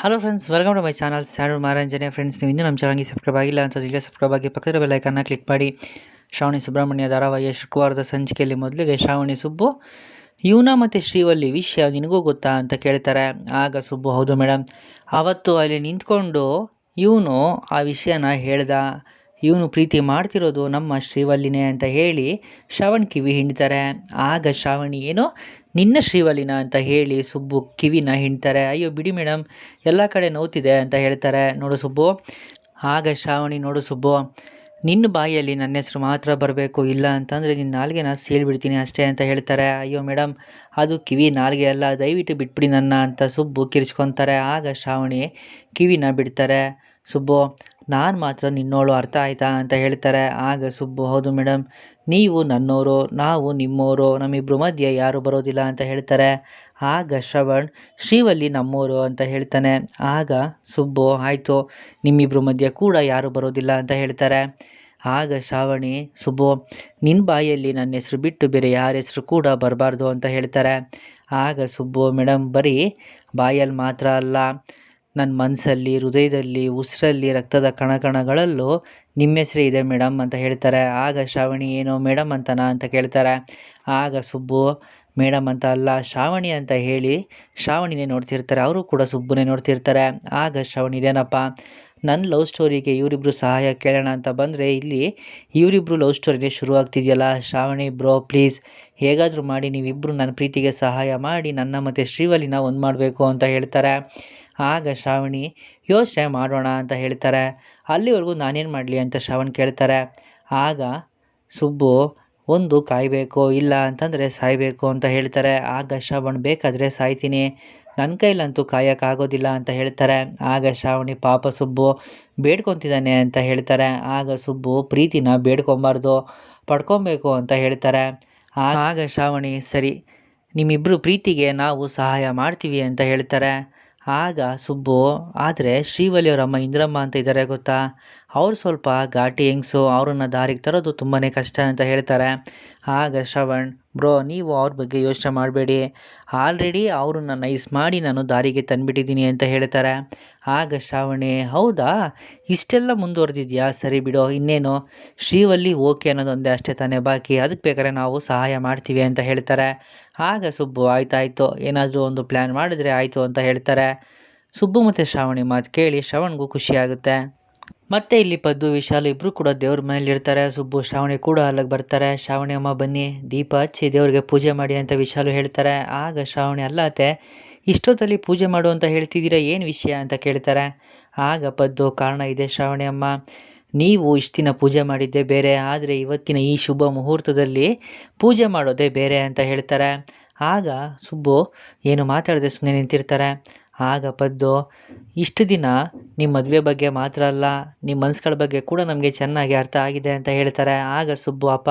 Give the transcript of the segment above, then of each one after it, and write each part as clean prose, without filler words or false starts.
Hello friends, welcome to my channel sandal ಮಾರಂಜನೆ. Friends, ನೀವು ಇನ್ನೂ ನಮ್ಮ ಚಾನಲ್ಗೆ ಸಬ್ಸ್ಕ್ರೈಬ್ ಆಗಿಲ್ಲ ಅಂತ ಈಗ ಸಬ್ಸ್ಕ್ರೈಬ್ ಆಗಿ ಪಕ್ಕದ ಬೆಲ್ಲೈಕನ್ನ ಕ್ಲಿಕ್ ಮಾಡಿ. ಶ್ರಾವಣಿ ಸುಬ್ರಹ್ಮಣ್ಯ ಧಾರಾವಾಹಿಯ ಶುಕ್ರವಾರದ ಸಂಚಿಕೆಯಲ್ಲಿ ಮೊದಲಿಗೆ ಶ್ರಾವಣಿ ಸುಬ್ಬು ಯೂನಾ ಮತ್ತು ಶ್ರೀವಲ್ಲಿ ವಿಷಯ ನಿನಗೂ ಗೊತ್ತಾ ಅಂತ ಕೇಳ್ತಾರೆ. ಆಗ ಸುಬ್ಬು ಹೌದು ಮೇಡಮ್, ಅವತ್ತು ಅಲ್ಲಿ ನಿಂತ್ಕೊಂಡು ಇವನು ಆ ವಿಷಯನ ಹೇಳ್ದ. ಇವನು ಪ್ರೀತಿ ಮಾಡ್ತಿರೋದು ನಮ್ಮ ಶ್ರೀವಲ್ಲಿನೇ ಅಂತ ಹೇಳಿ ಶ್ರಾವಣ್ ಕಿವಿ ಹಿಂಡ್ತಾರೆ. ಆಗ ಶ್ರಾವಣಿ ಏನೋ ನಿನ್ನ ಶ್ರೀವಲ್ಲಿನ ಅಂತ ಹೇಳಿ ಸುಬ್ಬು ಕಿವಿನ ಹಿಂಡ್ತಾರೆ. ಅಯ್ಯೋ ಬಿಡಿ ಮೇಡಮ್, ಎಲ್ಲ ಕಡೆ ನೋವ್ತಿದೆ ಅಂತ ಹೇಳ್ತಾರೆ. ನೋಡು ಸುಬ್ಬು, ಆಗ ಶ್ರಾವಣಿ ನೋಡು ಸುಬ್ಬು, ನಿನ್ನ ಬಾಯಿಯಲ್ಲಿ ನನ್ನ ಹೆಸರು ಮಾತ್ರ ಬರಬೇಕು, ಇಲ್ಲ ಅಂತಂದರೆ ನಿನ್ನ ನಾಲ್ಗೆನ ಸೀಳ್ಬಿಡ್ತೀನಿ ಅಷ್ಟೇ ಅಂತ ಹೇಳ್ತಾರೆ. ಅಯ್ಯೋ ಮೇಡಮ್, ಅದು ಕಿವಿ ನಾಲ್ಗೆ ಅಲ್ಲ, ದಯವಿಟ್ಟು ಬಿಟ್ಬಿಡಿ ನನ್ನ ಅಂತ ಸುಬ್ಬು ಕಿರ್ಚ್ಕೊತಾರೆ. ಆಗ ಶ್ರಾವಣಿ ಕಿವಿನ ಬಿಡ್ತಾರೆ. ಸುಬ್ಬು, ನಾನು ಮಾತ್ರ ನಿನ್ನೋಳು, ಅರ್ಥ ಆಯ್ತಾ ಅಂತ ಹೇಳ್ತಾರೆ. ಆಗ ಸುಬ್ಬು ಹೌದು ಮೇಡಮ್, ನೀವು ನನ್ನೋರು, ನಾವು ನಿಮ್ಮೋರು, ನಮ್ಮಿಬ್ಬರು ಮಧ್ಯೆ ಯಾರೂ ಬರೋದಿಲ್ಲ ಅಂತ ಹೇಳ್ತಾರೆ. ಆಗ ಶ್ರವಣ್ ಶ್ರೀವಲ್ಲಿ ನಮ್ಮೋರು ಅಂತ ಹೇಳ್ತಾನೆ. ಆಗ ಸುಬ್ಬು ಆಯಿತು, ನಿಮ್ಮಿಬ್ಬರು ಮಧ್ಯೆ ಕೂಡ ಯಾರೂ ಬರೋದಿಲ್ಲ ಅಂತ ಹೇಳ್ತಾರೆ. ಆಗ ಶ್ರಾವಣಿ ಸುಬ್ಬು, ನಿನ್ನ ಬಾಯಲ್ಲಿ ನನ್ನ ಹೆಸರು ಬಿಟ್ಟು ಬೇರೆ ಯಾರ ಹೆಸರು ಕೂಡ ಬರಬಾರ್ದು ಅಂತ ಹೇಳ್ತಾರೆ. ಆಗ ಸುಬ್ಬು ಮೇಡಮ್, ಬರೀ ಬಾಯಲ್ಲಿ ಮಾತ್ರ ಅಲ್ಲ, ನನ್ನ ಮನಸ್ಸಲ್ಲಿ, ಹೃದಯದಲ್ಲಿ, ಉಸಿರಲ್ಲಿ, ರಕ್ತದ ಕಣಕಣಗಳಲ್ಲೂ ನಿಮ್ಮ ಹೆಸರೇ ಇದೆ ಮೇಡಮ್ ಅಂತ ಹೇಳ್ತಾರೆ. ಆಗ ಶ್ರಾವಣಿ ಏನೋ ಮೇಡಮ್ ಅಂತನಾ ಅಂತ ಕೇಳ್ತಾರೆ. ಆಗ ಸುಬ್ಬು ಮೇಡಮ್ ಅಂತ ಅಲ್ಲ, ಶ್ರಾವಣಿ ಅಂತ ಹೇಳಿ ಶ್ರಾವಣಿನೇ ನೋಡ್ತಿರ್ತಾರೆ. ಅವರು ಕೂಡ ಸುಬ್ಬುನೇ ನೋಡ್ತಿರ್ತಾರೆ. ಆಗ ಶ್ರಾವಣಿ ಇದೇನಪ್ಪ, ನನ್ನ ಲವ್ ಸ್ಟೋರಿಗೆ ಇವರಿಬ್ಬರು ಸಹಾಯ ಕೇಳೋಣ ಅಂತ ಬಂದರೆ ಇಲ್ಲಿ ಇವರಿಬ್ಬರು ಲವ್ ಸ್ಟೋರಿನೇ ಶುರು ಆಗ್ತಿದೆಯಲ್ಲ. ಶ್ರಾವಣಿ ಬ್ರೋ ಪ್ಲೀಸ್, ಹೇಗಾದರೂ ಮಾಡಿ ನೀವಿಬ್ಬರು ನನ್ನ ಪ್ರೀತಿಗೆ ಸಹಾಯ ಮಾಡಿ ನನ್ನ ಮತ್ತು ಶ್ರೀವಲ್ಲಿನ ಒಂದು ಮಾಡಬೇಕು ಅಂತ ಹೇಳ್ತಾರೆ. ಆಗ ಶ್ರಾವಣಿ ಯೋಚನೆ ಮಾಡೋಣ ಅಂತ ಹೇಳ್ತಾರೆ. ಅಲ್ಲಿವರೆಗೂ ನಾನೇನು ಮಾಡಲಿ ಅಂತ ಶ್ರಾವಣ್ ಕೇಳ್ತಾರೆ. ಆಗ ಸುಬ್ಬು ಒಂದು ಕಾಯಬೇಕು, ಇಲ್ಲ ಅಂತಂದರೆ ಸಾಯಬೇಕು ಅಂತ ಹೇಳ್ತಾರೆ. ಆಗ ಶ್ರಾವಣ್ ಬೇಕಾದರೆ ಸಾಯ್ತೀನಿ, ನನ್ನ ಕೈಲಂತೂ ಕಾಯೋಕ್ಕಾಗೋದಿಲ್ಲ ಅಂತ ಹೇಳ್ತಾರೆ. ಆಗ ಶ್ರಾವಣಿ ಪಾಪ ಸುಬ್ಬು ಬೇಡ್ಕೊತಿದ್ದಾನೆ ಅಂತ ಹೇಳ್ತಾರೆ. ಆಗ ಸುಬ್ಬು ಪ್ರೀತಿನ ಬೇಡ್ಕೊಬಾರ್ದು, ಪಡ್ಕೊಬೇಕು ಅಂತ ಹೇಳ್ತಾರೆ. ಆಗ ಶ್ರಾವಣಿ ಸರಿ, ನಿಮ್ಮಿಬ್ಬರು ಪ್ರೀತಿಗೆ ನಾವು ಸಹಾಯ ಮಾಡ್ತೀವಿ ಅಂತ ಹೇಳ್ತಾರೆ. ಆಗ ಸುಬ್ಬು ಆದರೆ ಶ್ರೀವಲ್ಲಿಯವರಮ್ಮ ಇಂದ್ರಮ್ಮ ಅಂತ ಇದ್ದಾರೆ ಗೊತ್ತಾ, ಅವ್ರು ಸ್ವಲ್ಪ ಘಾಟಿ ಹೆಂಗಸು, ಅವ್ರನ್ನ ದಾರಿಗೆ ತರೋದು ತುಂಬಾ ಕಷ್ಟ ಅಂತ ಹೇಳ್ತಾರೆ. ಆಗ ಶ್ರವಣ್ ಬ್ರೋ, ನೀವು ಅವ್ರ ಬಗ್ಗೆ ಯೋಚನೆ ಮಾಡಬೇಡಿ, ಆಲ್ರೆಡಿ ಅವ್ರನ್ನ ನೈಸ್ ಮಾಡಿ ನಾನು ದಾರಿಗೆ ತಂದುಬಿಟ್ಟಿದ್ದೀನಿ ಅಂತ ಹೇಳ್ತಾರೆ. ಆಗ ಶ್ರಾವಣಿ ಹೌದಾ, ಇಷ್ಟೆಲ್ಲ ಮುಂದುವರೆದಿದೆಯಾ, ಸರಿ ಬಿಡೋ, ಇನ್ನೇನು ಶ್ರೀವಲ್ಲಿ ಓಕೆ ಅನ್ನೋದೊಂದೇ ಅಷ್ಟೇ ತಾನೇ ಬಾಕಿ, ಅದಕ್ಕೆ ಬೇಕಾದ್ರೆ ನಾವು ಸಹಾಯ ಮಾಡ್ತೀವಿ ಅಂತ ಹೇಳ್ತಾರೆ. ಆಗ ಸುಬ್ಬು ಆಯ್ತಾಯಿತು, ಏನಾದರೂ ಒಂದು ಪ್ಲ್ಯಾನ್ ಮಾಡಿದ್ರೆ ಆಯಿತು ಅಂತ ಹೇಳ್ತಾರೆ. ಸುಬ್ಬು ಮತ್ತು ಶ್ರಾವಣಿ ಮಾತು ಕೇಳಿ ಶ್ರವಣ್ಗೂ ಖುಷಿಯಾಗುತ್ತೆ. ಮತ್ತೆ ಇಲ್ಲಿ ಪದ್ದು ವಿಶಾಲ್ ಇಬ್ಬರು ಕೂಡ ದೇವ್ರ ಮನೇಲಿ ಇರ್ತಾರೆ. ಸುಬ್ಬು ಶ್ರಾವಣಿ ಕೂಡ ಅಲ್ಲಿಗೆ ಬರ್ತಾರೆ. ಶ್ರಾವಣಿ ಅಮ್ಮ ಬನ್ನಿ ದೀಪ ಹಚ್ಚಿ ದೇವ್ರಿಗೆ ಪೂಜೆ ಮಾಡಿ ಅಂತ ವಿಶಾಲು ಹೇಳ್ತಾರೆ. ಆಗ ಶ್ರಾವಣಿ ಅಲ್ಲತ್ತೆ, ಇಷ್ಟೊತ್ತಲ್ಲಿ ಪೂಜೆ ಮಾಡು ಅಂತ ಹೇಳ್ತಿದ್ದೀರಾ, ಏನು ವಿಷಯ ಅಂತ ಕೇಳ್ತಾರೆ. ಆಗ ಪದ್ದು ಕಾರಣ ಇದೆ ಶ್ರಾವಣಿ ಅಮ್ಮ, ನೀವು ಇಷ್ಟು ದಿನ ಪೂಜೆ ಮಾಡಿದ್ದೇ ಬೇರೆ, ಆದರೆ ಇವತ್ತಿನ ಈ ಶುಭ ಮುಹೂರ್ತದಲ್ಲಿ ಪೂಜೆ ಮಾಡೋದೇ ಬೇರೆ ಅಂತ ಹೇಳ್ತಾರೆ. ಆಗ ಸುಬ್ಬು ಏನು ಮಾತಾಡದೆ ಸುಮ್ಮನೆ ನಿಂತಿರ್ತಾರೆ. ಆಗ ಪದ್ದು ಇಷ್ಟು ದಿನ ನಿಮ್ಮ ಮದುವೆ ಬಗ್ಗೆ ಮಾತ್ರ ಅಲ್ಲ, ನಿಮ್ಮ ಮನಸ್ಸುಗಳ ಬಗ್ಗೆ ಕೂಡ ನಮಗೆ ಚೆನ್ನಾಗಿ ಅರ್ಥ ಆಗಿದೆ ಅಂತ ಹೇಳ್ತಾರೆ. ಆಗ ಸುಬ್ಬು ಅಪ್ಪ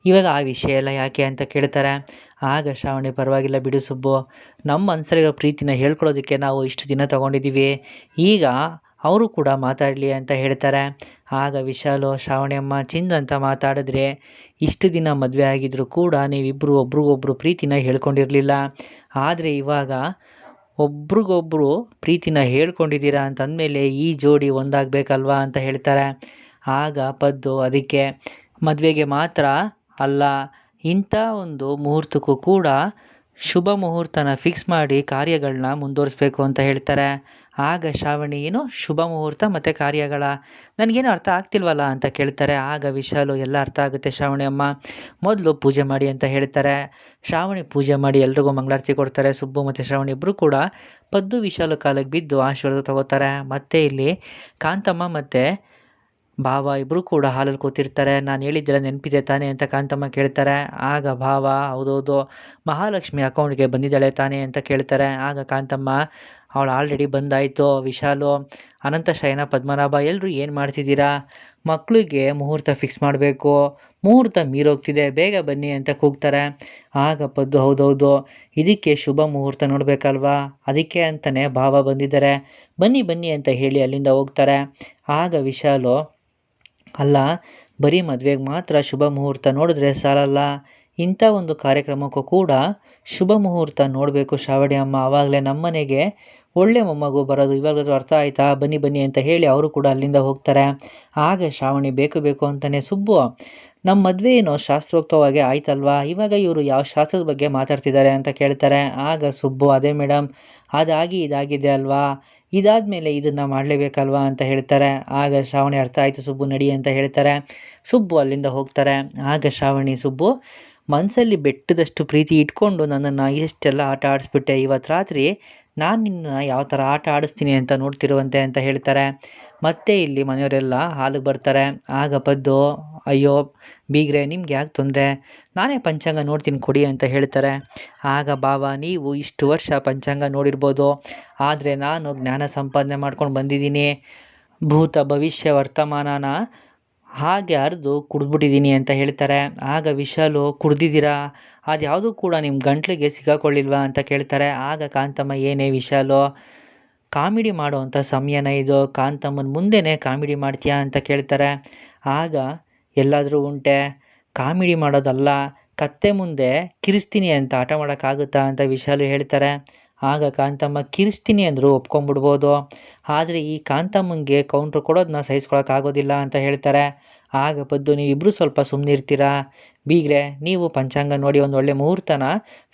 ಇವಾಗ ಆ ವಿಷಯ ಎಲ್ಲ ಯಾಕೆ ಅಂತ ಕೇಳ್ತಾರೆ. ಆಗ ಶ್ರಾವಣಿ ಪರವಾಗಿಲ್ಲ ಬಿಡು ಸುಬ್ಬು, ನಮ್ಮ ಮನಸ್ಸಲ್ಲಿರೋ ಪ್ರೀತಿನ ಹೇಳ್ಕೊಳ್ಳೋದಕ್ಕೆ ನಾವು ಇಷ್ಟು ದಿನ ತೊಗೊಂಡಿದ್ದೀವಿ, ಈಗ ಅವರು ಕೂಡ ಮಾತಾಡಲಿ ಅಂತ ಹೇಳ್ತಾರೆ. ಆಗ ವಿಶಾಲು ಶ್ರಾವಣಿ ಅಮ್ಮ ಚಿಂದ ಅಂತ ಮಾತಾಡಿದ್ರೆ, ಇಷ್ಟು ದಿನ ಮದುವೆ ಆಗಿದ್ರು ಕೂಡ ನೀವಿಬ್ಬರು ಒಬ್ರಿಗೊಬ್ರು ಪ್ರೀತಿನ ಹೇಳ್ಕೊಂಡಿರಲಿಲ್ಲ, ಆದರೆ ಇವಾಗ ಒಬ್ರಿಗೊಬ್ರು ಪ್ರೀತಿನ ಹೇಳ್ಕೊಂಡಿದ್ದೀರಾ ಅಂತಂದಮೇಲೆ ಈ ಜೋಡಿ ಒಂದಾಗಬೇಕಲ್ವಾ ಅಂತ ಹೇಳ್ತಾರೆ. ಆಗ ಪದ್ದು ಅದಕ್ಕೆ ಮದುವೆಗೆ ಮಾತ್ರ ಅಲ್ಲ, ಇಂಥ ಒಂದು ಮುಹೂರ್ತಕ್ಕೂ ಕೂಡ ಶುಭ ಮುಹೂರ್ತನ ಫಿಕ್ಸ್ ಮಾಡಿ ಕಾರ್ಯಗಳನ್ನ ಮುಂದುವರಿಸ್ಬೇಕು ಅಂತ ಹೇಳ್ತಾರೆ. ಆಗ ಶ್ರಾವಣಿ ಏನು ಶುಭ ಮುಹೂರ್ತ ಮತ್ತು ಕಾರ್ಯಗಳ, ನನಗೇನು ಅರ್ಥ ಆಗ್ತಿಲ್ವಲ್ಲ ಅಂತ ಕೇಳ್ತಾರೆ. ಆಗ ವಿಶಾಲು ಎಲ್ಲ ಅರ್ಥ ಆಗುತ್ತೆ ಶ್ರಾವಣಿ ಅಮ್ಮ, ಮೊದಲು ಪೂಜೆ ಮಾಡಿ ಅಂತ ಹೇಳ್ತಾರೆ. ಶ್ರಾವಣಿ ಪೂಜೆ ಮಾಡಿ ಎಲ್ರಿಗೂ ಮಂಗಳಾರತಿ ಕೊಡ್ತಾರೆ. ಸುಬ್ಬು ಮತ್ತು ಶ್ರಾವಣಿ ಇಬ್ಬರು ಕೂಡ ಪದ್ದು ವಿಶಾಲು ಕಾಲಿಗೆ ಬಿದ್ದು ಆಶೀರ್ವಾದ ತಗೋತಾರೆ. ಮತ್ತು ಇಲ್ಲಿ ಕಾಂತಮ್ಮ ಮತ್ತು ಭಾವ ಇಬ್ಬರು ಕೂಡ ಹಾಲಲ್ಲಿ ಕೂತಿರ್ತಾರೆ. ನಾನು ಹೇಳಿದ್ದೆಲ್ಲ ನೆನಪಿದೆ ತಾನೇ ಅಂತ ಕಾಂತಮ್ಮ ಕೇಳ್ತಾರೆ. ಆಗ ಭಾವ ಹೌದೌದು, ಮಹಾಲಕ್ಷ್ಮಿ ಅಕೌಂಟ್ಗೆ ಬಂದಿದ್ದಾಳೆ ತಾನೇ ಅಂತ ಕೇಳ್ತಾರೆ. ಆಗ ಕಾಂತಮ್ಮ ಅವಳು ಆಲ್ರೆಡಿ ಬಂದಾಯಿತು. ವಿಶಾಲು, ಅನಂತ ಶಯನ, ಪದ್ಮನಾಭ ಎಲ್ಲರೂ ಏನು ಮಾಡ್ತಿದ್ದೀರಾ, ಮಕ್ಕಳಿಗೆ ಮುಹೂರ್ತ ಫಿಕ್ಸ್ ಮಾಡಬೇಕು, ಮುಹೂರ್ತ ಮೀರೋಗ್ತಿದೆ, ಬೇಗ ಬನ್ನಿ ಅಂತ ಕೂಗ್ತಾರೆ. ಆಗ ಪದ್ದು ಹೌದೌದು, ಇದಕ್ಕೆ ಶುಭ ಮುಹೂರ್ತ ನೋಡಬೇಕಲ್ವಾ, ಅದಕ್ಕೆ ಅಂತಲೇ ಭಾವ ಬಂದಿದ್ದಾರೆ, ಬನ್ನಿ ಬನ್ನಿ ಅಂತ ಹೇಳಿ ಅಲ್ಲಿಂದ ಹೋಗ್ತಾರೆ. ಆಗ ವಿಶಾಲು ಅಲ್ಲ, ಬರೀ ಮದುವೆಗೆ ಮಾತ್ರ ಶುಭ ಮುಹೂರ್ತ ನೋಡಿದ್ರೆ ಸಾಲಲ್ಲ, ಇಂಥ ಒಂದು ಕಾರ್ಯಕ್ರಮಕ್ಕೂ ಕೂಡ ಶುಭ ಮುಹೂರ್ತ ನೋಡಬೇಕು ಶ್ರಾವಣಿ ಅಮ್ಮ, ಆವಾಗಲೇ ನಮ್ಮನೆಗೆ ಒಳ್ಳೆ ಮೊಮ್ಮಗು ಬರೋದು ಇವಾಗಾದ್ರೂ ಅರ್ಥ ಆಯ್ತಾ, ಬನ್ನಿ ಬನ್ನಿ ಅಂತ ಹೇಳಿ ಅವರು ಕೂಡ ಅಲ್ಲಿಂದ ಹೋಗ್ತಾರೆ. ಆಗ ಶ್ರಾವಣಿ ಬೇಕು ಬೇಕು ಅಂತಾನೆ ಸುಬ್ಬು ನಮ್ಮ ಮದುವೆ ಏನೋ ಶಾಸ್ತ್ರೋಕ್ತವಾಗಿ ಆಯ್ತಲ್ವಾ, ಇವಾಗ ಇವರು ಯಾವ ಶಾಸ್ತ್ರದ ಬಗ್ಗೆ ಮಾತಾಡ್ತಿದ್ದಾರೆ ಅಂತ ಕೇಳ್ತಾರೆ. ಆಗ ಸುಬ್ಬು ಅದೇ ಮೇಡಮ್ ಅದಾಗಿ ಇದಾಗಿದೆ ಅಲ್ವಾ, ಇದಾದಮೇಲೆ ಇದನ್ನು ಮಾಡಲೇಬೇಕಲ್ವಾ ಅಂತ ಹೇಳ್ತಾರೆ. ಆಗ ಶ್ರಾವಣಿ ಅರ್ಥ ಆಯಿತು ಸುಬ್ಬು ನಡಿ ಅಂತ ಹೇಳ್ತಾರೆ. ಸುಬ್ಬು ಅಲ್ಲಿಂದ ಹೋಗ್ತಾರೆ. ಆಗ ಶ್ರಾವಣಿ ಸುಬ್ಬು ಮನಸ್ಸಲ್ಲಿ ಬೆಟ್ಟದಷ್ಟು ಪ್ರೀತಿ ಇಟ್ಕೊಂಡು ನನ್ನನ್ನು ಎಷ್ಟೆಲ್ಲ ಆಟ ಆಡಿಸ್ಬಿಟ್ಟೆ, ಇವತ್ತು ರಾತ್ರಿ ನಾನು ನಿನ್ನ ಯಾವ ಥರ ಆಟ ಆಡಿಸ್ತೀನಿ ಅಂತ ನೋಡ್ತಿರುವಂತೆ ಅಂತ ಹೇಳ್ತಾರೆ. ಮತ್ತೆ ಇಲ್ಲಿ ಮನೆಯವರೆಲ್ಲ ಹಾಲಿಗೆ ಬರ್ತಾರೆ. ಆಗ ಪದ್ದು ಅಯ್ಯೋ ಬೀಗ್ರೆ ನಿಮ್ಗೆ ಯಾಕೆ ತೊಂದರೆ, ನಾನೇ ಪಂಚಾಂಗ ನೋಡ್ತೀನಿ ಕೊಡಿ ಅಂತ ಹೇಳ್ತಾರೆ. ಆಗ ಬಾವ ನೀವು ಇಷ್ಟು ವರ್ಷ ಪಂಚಾಂಗ ನೋಡಿರ್ಬೋದು, ಆದರೆ ನಾನು ಜ್ಞಾನ ಸಂಪಾದನೆ ಮಾಡ್ಕೊಂಡು ಬಂದಿದ್ದೀನಿ, ಭೂತ ಭವಿಷ್ಯ ವರ್ತಮಾನನ ಹಾಗೆ ಅರ್ದು ಕುಡಿದ್ಬಿಟ್ಟಿದ್ದೀನಿ ಅಂತ ಹೇಳ್ತಾರೆ. ಆಗ ವಿಶಾಲು ಕುಡ್ದಿದ್ದೀರಾ, ಅದು ಯಾವುದೂ ಕೂಡ ನಿಮ್ಮ ಗಂಟ್ಲಿಗೆ ಸಿಗಾಕೊಳ್ಳಿಲ್ವಾ ಅಂತ ಕೇಳ್ತಾರೆ. ಆಗ ಕಾಂತಮ್ಮ ಏನೇ ವಿಶಾಲು ಕಾಮಿಡಿ ಮಾಡೋವಂಥ ಸಮಯನ ಇದು, ಕಾಂತಮ್ಮನ ಮುಂದೆನೇ ಕಾಮಿಡಿ ಮಾಡ್ತೀಯಾ ಅಂತ ಕೇಳ್ತಾರೆ. ಆಗ ಎಲ್ಲಾದರೂ ಉಂಟೆ ಕಾಮಿಡಿ ಮಾಡೋದಲ್ಲ, ಕತ್ತೆ ಮುಂದೆ ಕಿರಿಸ್ತೀನಿ ಅಂತ ಆಟ ಮಾಡೋಕ್ಕಾಗುತ್ತಾ ಅಂತ ವಿಶಾಲು ಹೇಳ್ತಾರೆ. ಆಗ ಕಾಂತಮ್ಮ ಕಿರಿಸ್ತೀನಿ ಅಂದರೂ ಒಪ್ಕೊಂಡ್ಬಿಡ್ಬೋದು, ಆದರೆ ಈ ಕಾಂತಮ್ಮಂಗೆ ಕೌಂಟ್ರ್ ಕೊಡೋದನ್ನ ಸಹಿಸ್ಕೊಳಕ್ಕಾಗೋದಿಲ್ಲ ಅಂತ ಹೇಳ್ತಾರೆ. ಆಗ ಪದ್ದು ನೀವಿಬ್ಬರು ಸ್ವಲ್ಪ ಸುಮ್ಮನಿರ್ತೀರಾ, ಬೀಗ್ರೆ ನೀವು ಪಂಚಾಂಗ ನೋಡಿ ಒಂದು ಒಳ್ಳೆ ಮುಹೂರ್ತನ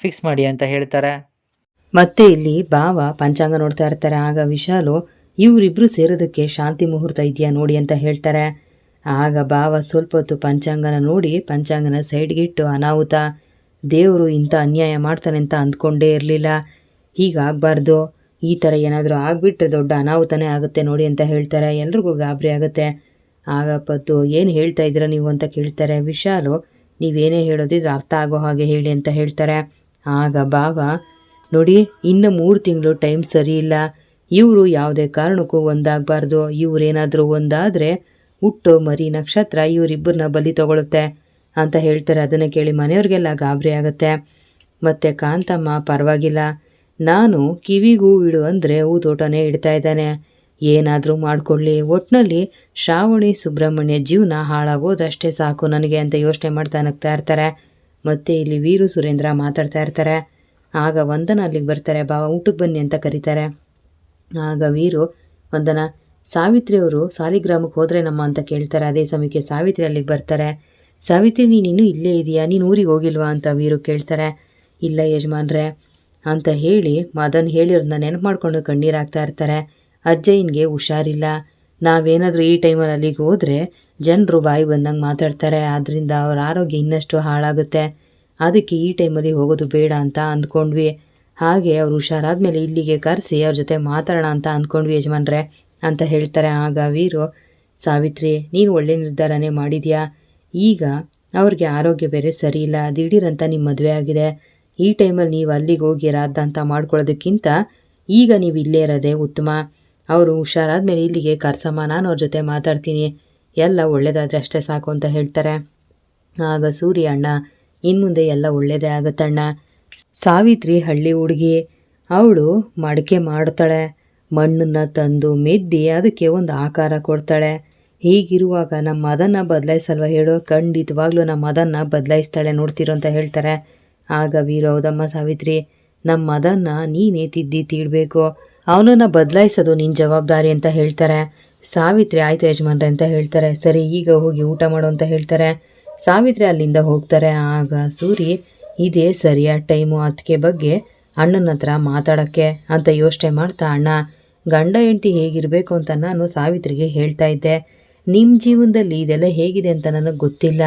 ಫಿಕ್ಸ್ ಮಾಡಿ ಅಂತ ಹೇಳ್ತಾರೆ. ಮತ್ತೆ ಇಲ್ಲಿ ಬಾವ ಪಂಚಾಂಗ ನೋಡ್ತಾ ಇರ್ತಾರೆ. ಆಗ ವಿಶಾಲು ಇವರಿಬ್ರು ಸೇರೋದಕ್ಕೆ ಶಾಂತಿ ಮುಹೂರ್ತ ಇದೆಯಾ ನೋಡಿ ಅಂತ ಹೇಳ್ತಾರೆ. ಆಗ ಬಾವ ಸ್ವಲ್ಪ ಹೊತ್ತು ಪಂಚಾಂಗನ ನೋಡಿ ಪಂಚಾಂಗನ ಸೈಡ್ಗಿಟ್ಟು ಅನಾಹುತ, ದೇವರು ಇಂಥ ಅನ್ಯಾಯ ಮಾಡ್ತಾನೆ ಅಂತ ಅಂದ್ಕೊಂಡೇ ಇರಲಿಲ್ಲ, ಹೀಗಾಗಬಾರ್ದು, ಈ ಥರ ಏನಾದರೂ ಆಗಿಬಿಟ್ರೆ ದೊಡ್ಡ ಅನಾಹುತನೇ ಆಗುತ್ತೆ ನೋಡಿ ಅಂತ ಹೇಳ್ತಾರೆ. ಎಲ್ರಿಗೂ ಗಾಬರಿ ಆಗುತ್ತೆ. ಆಗ ಪದ್ದು ಏನು ಹೇಳ್ತಾ ಇದ್ದೀರಾ ನೀವು ಅಂತ ಕೇಳ್ತಾರೆ. ವಿಶಾಲು ನೀವೇನೇ ಹೇಳೋದಿದ್ರೆ ಅರ್ಥ ಆಗೋ ಹಾಗೆ ಹೇಳಿ ಅಂತ ಹೇಳ್ತಾರೆ. ಆಗ ಬಾವ ನೋಡಿ ಇನ್ನು 3 ತಿಂಗಳು ಟೈಮ್ ಸರಿ ಇಲ್ಲ, ಇವರು ಯಾವುದೇ ಕಾರಣಕ್ಕೂ ಒಂದಾಗಬಾರ್ದು, ಇವರೇನಾದರೂ ಒಂದಾದರೆ ಹುಟ್ಟೋ ಮರಿ ನಕ್ಷತ್ರ ಇವರಿಬ್ಬರನ್ನ ಬಲಿ ತಗೊಳುತ್ತೆ ಅಂತ ಹೇಳ್ತಾರೆ. ಅದನ್ನು ಕೇಳಿ ಮನೆಯವ್ರಿಗೆಲ್ಲ ಗಾಬರಿ ಆಗುತ್ತೆ. ಮತ್ತು ಕಾಂತಮ್ಮ ಪರವಾಗಿಲ್ಲ, ನಾನು ಕಿವಿಗೂ ಇಡು ಅಂದರೆ ತೋಟನೇ ಇಡ್ತಾ ಇದ್ದಾನೆ, ಏನಾದರೂ ಮಾಡಿಕೊಳ್ಳಿ, ಒಟ್ಟಿನಲ್ಲಿ ಶ್ರಾವಣಿ ಸುಬ್ರಹ್ಮಣ್ಯ ಜೀವನ ಹಾಳಾಗೋದಷ್ಟೇ ಸಾಕು ನನಗೆ ಅಂತ ಯೋಚನೆ ಮಾಡ್ತಾ ನಗ್ತಾ ಇರ್ತಾರೆ. ಮತ್ತು ಇಲ್ಲಿ ವೀರು ಸುರೇಂದ್ರ ಮಾತಾಡ್ತಾ ಇರ್ತಾರೆ. ಆಗ ವಂದನ ಅಲ್ಲಿಗೆ ಬರ್ತಾರೆ. ಬಾವ ಊಟಕ್ಕೆ ಬನ್ನಿ ಅಂತ ಕರೀತಾರೆ. ಆಗ ವೀರು ವಂದನ ಸಾವಿತ್ರಿಯವರು ಸಾಲಿಗ್ರಾಮಕ್ಕೆ ಹೋದರೆ ನಮ್ಮ ಅಂತ ಕೇಳ್ತಾರೆ. ಅದೇ ಸಮಯಕ್ಕೆ ಸಾವಿತ್ರಿ ಅಲ್ಲಿಗೆ ಬರ್ತಾರೆ. ಸಾವಿತ್ರಿ ನೀನು ಇಲ್ಲೇ ಇದೆಯಾ, ನೀನು ಊರಿಗೆ ಹೋಗಿಲ್ವಾ ಅಂತ ವೀರು ಕೇಳ್ತಾರೆ. ಇಲ್ಲ ಯಜಮಾನ್ರೆ ಅಂತ ಹೇಳಿ ಮದನ್ ಹೇಳಿರೋದನ್ನ ನೆನಪು ಮಾಡ್ಕೊಂಡು ಕಣ್ಣೀರು ಹಾಕ್ತಾ ಇರ್ತಾರೆ. ಅಜ್ಜಯ್ಯನಿಗೆ ಹುಷಾರಿಲ್ಲ, ನಾವೇನಾದರೂ ಈ ಟೈಮಲ್ಲಿ ಅಲ್ಲಿಗೆ ಹೋದರೆ ಜನರು ಬಾಯಿ ಬಂದಂಗೆ ಮಾತಾಡ್ತಾರೆ, ಆದ್ದರಿಂದ ಅವ್ರ ಆರೋಗ್ಯ ಇನ್ನಷ್ಟು ಹಾಳಾಗುತ್ತೆ, ಅದಕ್ಕೆ ಈ ಟೈಮಲ್ಲಿ ಹೋಗೋದು ಬೇಡ ಅಂತ ಅಂದ್ಕೊಂಡ್ವಿ, ಹಾಗೆ ಅವ್ರು ಹುಷಾರಾದ್ಮೇಲೆ ಇಲ್ಲಿಗೆ ಕರೆಸಿ ಅವ್ರ ಜೊತೆ ಮಾತಾಡೋಣ ಅಂತ ಅಂದ್ಕೊಂಡ್ವಿ ಯಜಮಾನ್ರೆ ಅಂತ ಹೇಳ್ತಾರೆ. ಆಗ ವೀರು ಸಾವಿತ್ರಿ ನೀನು ಒಳ್ಳೆ ನಿರ್ಧಾರನೇ ಮಾಡಿದ್ಯಾ, ಈಗ ಅವ್ರಿಗೆ ಆರೋಗ್ಯ ಬೇರೆ ಸರಿ ಇಲ್ಲ, ದಿಢೀರಂತ ನಿಮ್ಮ ಮದುವೆ ಆಗಿದೆ, ಈ ಟೈಮಲ್ಲಿ ನೀವು ಅಲ್ಲಿಗೆ ಹೋಗಿ ರಾದ್ದಾಂತ ಮಾಡ್ಕೊಳ್ಳೋದಕ್ಕಿಂತ ಈಗ ನೀವು ಇಲ್ಲೇ ಇರೋದೇ ಉತ್ತಮ, ಅವರು ಹುಷಾರಾದ್ಮೇಲೆ ಇಲ್ಲಿಗೆ ಕರ್ಸಮ್ಮ, ನಾನು ಅವ್ರ ಜೊತೆ ಮಾತಾಡ್ತೀನಿ, ಎಲ್ಲ ಒಳ್ಳೇದಾದರೆ ಅಷ್ಟೇ ಸಾಕು ಅಂತ ಹೇಳ್ತಾರೆ. ಆಗ ಸೂರ್ಯ ಅಣ್ಣ ಇನ್ನು ಮುಂದೆ ಎಲ್ಲ ಒಳ್ಳೇದೇ ಆಗುತ್ತಣ್ಣ, ಸಾವಿತ್ರಿ ಹಳ್ಳಿ ಹುಡುಗಿ, ಅವಳು ಮಡಕೆ ಮಾಡ್ತಾಳೆ, ಮಣ್ಣನ್ನು ತಂದು ಮೆದ್ದಿ ಅದಕ್ಕೆ ಒಂದು ಆಕಾರ ಕೊಡ್ತಾಳೆ, ಹೀಗಿರುವಾಗ ನಮ್ಮ ಮದನ್ನ ಬದಲಾಯಿಸಲ್ವ ಹೇಳೋ, ಖಂಡಿತವಾಗ್ಲೂ ನಮ್ಮ ಮದನ್ನ ಬದಲಾಯಿಸ್ತಾಳೆ ನೋಡ್ತಿರೋ ಅಂತ ಹೇಳ್ತಾರೆ. ಆಗ ವೀರು ಹೌದಮ್ಮ ಸಾವಿತ್ರಿ, ನಮ್ಮ ಮದನ್ನ ನೀನೇ ತಿದ್ದಿ ತೀಡಬೇಕು, ಅವನನ್ನು ಬದಲಾಯಿಸೋದು ನಿನ್ನ ಜವಾಬ್ದಾರಿ ಅಂತ ಹೇಳ್ತಾರೆ. ಸಾವಿತ್ರಿ ಆಯ್ತು ಯಜಮಾನ್ರೆ ಅಂತ ಹೇಳ್ತಾರೆ. ಸರಿ ಈಗ ಹೋಗಿ ಊಟ ಮಾಡು ಅಂತ ಹೇಳ್ತಾರೆ. ಸಾವಿತ್ರಿ ಅಲ್ಲಿಂದ ಹೋಗ್ತಾರೆ. ಆಗ ಸೂರಿ ಇದೇ ಸರಿಯಾದ ಟೈಮು ಅದಕ್ಕೆ ಬಗ್ಗೆ ಅಣ್ಣನ ಹತ್ರ ಮಾತಾಡೋಕ್ಕೆ ಅಂತ ಯೋಚನೆ ಮಾಡ್ತಾ, ಅಣ್ಣ ಗಂಡ ಹೆಂಡತಿ ಹೇಗಿರಬೇಕು ಅಂತ ನಾನು ಸಾವಿತ್ರಿಗೆ ಹೇಳ್ತಾ ಇದ್ದೆ, ನಿಮ್ಮ ಜೀವನದಲ್ಲಿ ಇದೆಲ್ಲ ಹೇಗಿದೆ ಅಂತ ನನಗೆ ಗೊತ್ತಿಲ್ಲ,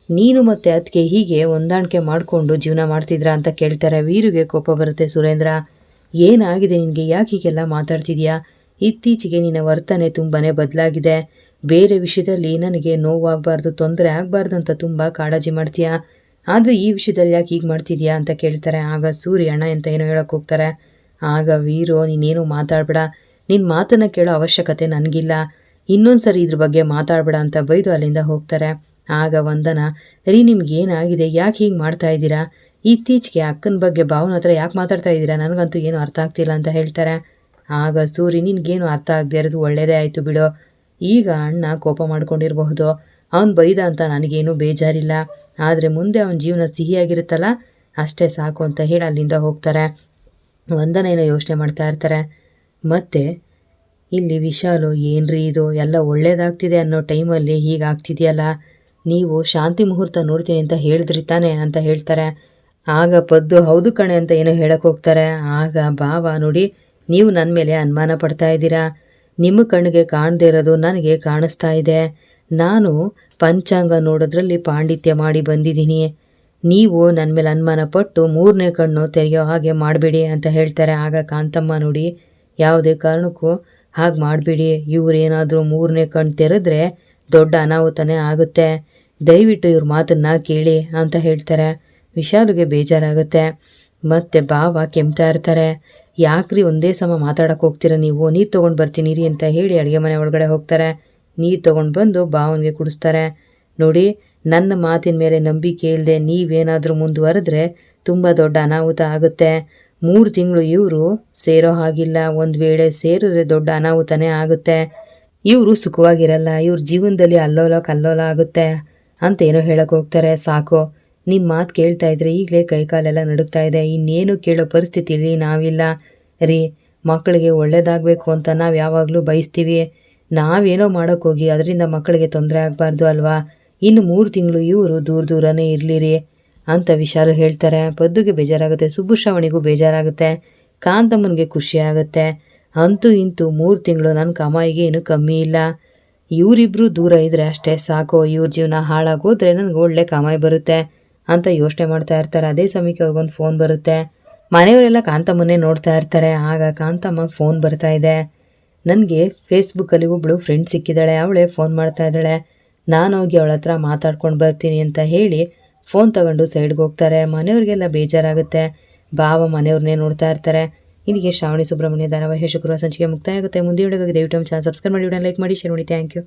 ನೀನು ಮತ್ತು ಅದಕ್ಕೆ ಹೀಗೆ ಹೊಂದಾಣಿಕೆ ಮಾಡಿಕೊಂಡು ಜೀವನ ಮಾಡ್ತಿದ್ರಾ ಅಂತ ಕೇಳ್ತಾರೆ. ವೀರಿಗೆ ಕೋಪ ಬರುತ್ತೆ. ಸುರೇಂದ್ರ ಏನಾಗಿದೆ ನಿನಗೆ, ಯಾಕೆ ಹೀಗೆಲ್ಲ ಮಾತಾಡ್ತಿದ್ಯಾ, ಇತ್ತೀಚೆಗೆ ನಿನ್ನ ವರ್ತನೆ ತುಂಬಾ ಬದಲಾಗಿದೆ, ಬೇರೆ ವಿಷಯದಲ್ಲಿ ನನಗೆ ನೋವಾಗಬಾರ್ದು ತೊಂದರೆ ಆಗಬಾರ್ದು ಅಂತ ತುಂಬ ಕಾಳಜಿ ಮಾಡ್ತೀಯಾ, ಆದರೆ ಈ ವಿಷಯದಲ್ಲಿ ಯಾಕೆ ಹೀಗೆ ಮಾಡ್ತಿದ್ಯಾ ಅಂತ ಕೇಳ್ತಾರೆ. ಆಗ ಸೂರ್ಯ ಅಣ್ಣ ಅಂತ ಏನೋ ಹೇಳೋಕ್ಕೆ ಹೋಗ್ತಾರೆ. ಆಗ ವೀರು ನೀನೇನು ಮಾತಾಡಬೇಡ, ನಿನ್ನ ಮಾತನ್ನು ಕೇಳೋ ಅವಶ್ಯಕತೆ ನನಗಿಲ್ಲ, ಇನ್ನೊಂದು ಸರಿ ಇದ್ರ ಬಗ್ಗೆ ಮಾತಾಡಬೇಡ ಅಂತ ಬೈದು ಅಲ್ಲಿಂದ ಹೋಗ್ತಾರೆ. ಆಗ ವಂದನ ನಿಮ್ಗೆ ಏನಾಗಿದೆ, ಯಾಕೆ ಹೀಗೆ ಮಾಡ್ತಾ ಇದ್ದೀರಾ, ಇತ್ತೀಚೆಗೆ ಅಕ್ಕನ ಬಗ್ಗೆ ಭಾವನ ಹತ್ರ ಯಾಕೆ ಮಾತಾಡ್ತಾ ಇದ್ದೀರಾ, ನನಗಂತೂ ಏನು ಅರ್ಥ ಆಗ್ತಿಲ್ಲ ಅಂತ ಹೇಳ್ತಾರೆ. ಆಗ ಸೂರಿ ನಿನಗೇನು ಅರ್ಥ ಆಗದೆ ಇರೋದು ಒಳ್ಳೆಯದೇ ಆಯಿತು ಬಿಡು, ಈಗ ಅಣ್ಣ ಕೋಪ ಮಾಡ್ಕೊಂಡಿರಬಹುದು, ಅವನು ಬೈದ ಅಂತ ನನಗೇನು ಬೇಜಾರಿಲ್ಲ, ಆದರೆ ಮುಂದೆ ಅವನ ಜೀವನ ಸಿಹಿಯಾಗಿರುತ್ತಲ್ಲ ಅಷ್ಟೇ ಸಾಕು ಅಂತ ಹೇಳಿ ಅಲ್ಲಿಂದ ಹೋಗ್ತಾರೆ. ವಂದನ ಏನೋ ಯೋಚನೆ ಮಾಡ್ತಾ ಇರ್ತಾರೆ. ಮತ್ತು ಇಲ್ಲಿ ವಿಶಾಲು ಏನ್ರಿ ಇದು ಎಲ್ಲ ಒಳ್ಳೇದಾಗ್ತಿದೆ ಅನ್ನೋ ಟೈಮಲ್ಲಿ ಹೀಗಾಗ್ತಿದೆಯಲ್ಲ, ನೀವು ಶಾಂತಿ ಮುಹೂರ್ತ ನೋಡ್ತೀನಿ ಅಂತ ಹೇಳಿದ್ರಿ ತಾನೆ ಅಂತ ಹೇಳ್ತಾರೆ. ಆಗ ಪದ್ದು ಹೌದು ಕಣೆ ಅಂತ ಏನೋ ಹೇಳಕ್ಕೆ ಹೋಗ್ತಾರೆ. ಆಗ ಭಾವ ನೋಡಿ, ನೀವು ನನ್ನ ಮೇಲೆ ಅನುಮಾನ ಪಡ್ತಾ ಇದ್ದೀರಾ, ನಿಮ್ಮ ಕಣ್ಣಿಗೆ ಕಾಣದೇ ಇರೋದು ನನಗೆ ಕಾಣಿಸ್ತಾ ಇದೆ. ನಾನು ಪಂಚಾಂಗ ನೋಡೋದ್ರಲ್ಲಿ ಪಾಂಡಿತ್ಯ ಮಾಡಿ ಬಂದಿದ್ದೀನಿ. ನೀವು ನನ್ನ ಮೇಲೆ ಅನುಮಾನ ಪಟ್ಟು 3ನೇ ಕಣ್ಣು ತೆರೆಯೋ ಹಾಗೆ ಮಾಡಬೇಡಿ ಅಂತ ಹೇಳ್ತಾರೆ. ಆಗ ಕಾಂತಮ್ಮ ನೋಡಿ, ಯಾವುದೇ ಕಾರಣಕ್ಕೂ ಹಾಗೆ ಮಾಡಬೇಡಿ, ಇವರೇನಾದರೂ 3ನೇ ಕಣ್ಣು ತೆರೆದ್ರೆ ದೊಡ್ಡ ಅನಾಹುತನೇ ಆಗುತ್ತೆ, ದಯವಿಟ್ಟು ಇವ್ರ ಮಾತನ್ನು ಕೇಳಿ ಅಂತ ಹೇಳ್ತಾರೆ. ವಿಶಾಲುಗೆ ಬೇಜಾರಾಗುತ್ತೆ. ಮತ್ತು ಭಾವ ಕೆಮ್ತಾ ಇರ್ತಾರೆ. ಯಾಕ್ರಿ ಒಂದೇ ಸಮ ಮಾತಾಡೋಕೆ ಹೋಗ್ತೀರ ನೀವು, ನೀರು ತೊಗೊಂಡು ಬರ್ತೀನಿ ರೀ ಅಂತ ಹೇಳಿ ಅಡುಗೆ ಮನೆ ಒಳಗಡೆ ಹೋಗ್ತಾರೆ. ನೀರು ತೊಗೊಂಡು ಬಂದು ಭಾವನಿಗೆ ಕುಡಿಸ್ತಾರೆ. ನೋಡಿ, ನನ್ನ ಮಾತಿನ ಮೇಲೆ ನಂಬಿಕೆ ಇಲ್ಲದೆ ನೀವೇನಾದರೂ ಮುಂದುವರೆದ್ರೆ ತುಂಬ ದೊಡ್ಡ ಅನಾಹುತ ಆಗುತ್ತೆ. 3 ತಿಂಗಳು ಇವರು ಸೇರೋ ಹಾಗಿಲ್ಲ, ಒಂದು ವೇಳೆ ಸೇರಿದ್ರೆ ದೊಡ್ಡ ಅನಾಹುತನೇ ಆಗುತ್ತೆ. ಇವರು ಸುಖವಾಗಿರಲ್ಲ, ಇವ್ರ ಜೀವನದಲ್ಲಿ ಅಲ್ಲೋಲ ಕಲ್ಲೋಲ ಆಗುತ್ತೆ ಅಂತ ಏನೋ ಹೇಳಕ್ಕೆ ಹೋಗ್ತಾರೆ. ಸಾಕು, ನಿಮ್ಮ ಮಾತು ಕೇಳ್ತಾ ಇದ್ರೆ ಈಗಲೇ ಕೈಕಾಲೆಲ್ಲ ನಡುಗ್ತಾ ಇದೆ, ಇನ್ನೇನು ಕೇಳೋ ಪರಿಸ್ಥಿತಿಲಿ ನಾವಿಲ್ಲ ರೀ. ಮಕ್ಕಳಿಗೆ ಒಳ್ಳೇದಾಗಬೇಕು ಅಂತ ನಾವು ಯಾವಾಗಲೂ ಬಯಸ್ತೀವಿ. ನಾವೇನೋ ಮಾಡೋಕ್ಕೋಗಿ ಅದರಿಂದ ಮಕ್ಕಳಿಗೆ ತೊಂದರೆ ಆಗಬಾರ್ದು ಅಲ್ವಾ. ಇನ್ನು 3 ತಿಂಗಳು ಇವರು ದೂರನೇ ಇರಲಿರಿ ಅಂತ ವಿಶಾಲು ಹೇಳ್ತಾರೆ. ಪದ್ದುಗೆ ಬೇಜಾರಾಗುತ್ತೆ, ಸುಬ್ಬುಶ್ರವಣಿಗೂ ಬೇಜಾರಾಗುತ್ತೆ, ಕಾಂತಮ್ಮನಿಗೆ ಖುಷಿ ಆಗುತ್ತೆ. ಅಂತೂ ಇಂತೂ 3 ತಿಂಗಳು ನನ್ನ ಕಮಾಯಿಗೆ ಏನೂ ಕಮ್ಮಿ ಇಲ್ಲ. ಇವರಿಬ್ಬರು ದೂರ ಇದ್ದರೆ ಅಷ್ಟೇ ಸಾಕು, ಇವ್ರ ಜೀವನ ಹಾಳಾಗೋದ್ರೆ ನನಗೆ ಒಳ್ಳೆ ಕಮಾಯಿ ಬರುತ್ತೆ ಅಂತ ಯೋಚನೆ ಮಾಡ್ತಾ ಇರ್ತಾರೆ. ಅದೇ ಸಮಯಕ್ಕೆ ಅವ್ರಿಗೊಂದು ಫೋನ್ ಬರುತ್ತೆ. ಮನೆಯವರೆಲ್ಲ ಕಾಂತಮ್ಮನ್ನೇ ನೋಡ್ತಾ ಇರ್ತಾರೆ. ಆಗ ಕಾಂತಮ್ಮ ಫೋನ್ ಬರ್ತಾ ಇದೆ. ನನಗೆ ಫೇಸ್ಬುಕ್ಕಲ್ಲಿ ಒಬ್ಬಳು ಫ್ರೆಂಡ್ ಸಿಕ್ಕಿದ್ದಾಳೆ, ಅವಳೇ ಫೋನ್ ಮಾಡ್ತಾ ಇದ್ದಾಳೆ, ನಾನು ಹೋಗಿ ಅವಳ ಹತ್ರ ಮಾತಾಡ್ಕೊಂಡು ಬರ್ತೀನಿ ಅಂತ ಹೇಳಿ ಫೋನ್ ತಗೊಂಡು ಸೈಡ್ಗೆ ಹೋಗ್ತಾರೆ. ಮನೆಯವ್ರಿಗೆಲ್ಲ ಬೇಜಾರಾಗುತ್ತೆ. ಭಾವ ಮನೆಯವ್ರನ್ನೇ ನೋಡ್ತಾ ಇರ್ತಾರೆ. ಇಲ್ಲಿಗೆ ಶ್ರಾವಣಿ ಸುಬ್ರಹ್ಮಣ್ಯ ಧಾರಾವಾಹಿ ಶುಕ್ರವಾರ ಸಂಚಿಕೆ ಮುಕ್ತಾಯ ಆಗುತ್ತೆ. ಮುಂದೆ ವಿಡಿಯೋಗಾಗಿ ದಯವಿಟ್ಟು ಚಾನಲ್ ಸಬ್ಸ್ಕ್ರೈಬ್ ಮಾಡಿ, ವಿಡಿಯೋನ ಲೈಕ್ ಮಾಡಿ, ಶೇರ್ ಮಾಡಿ. Thank you.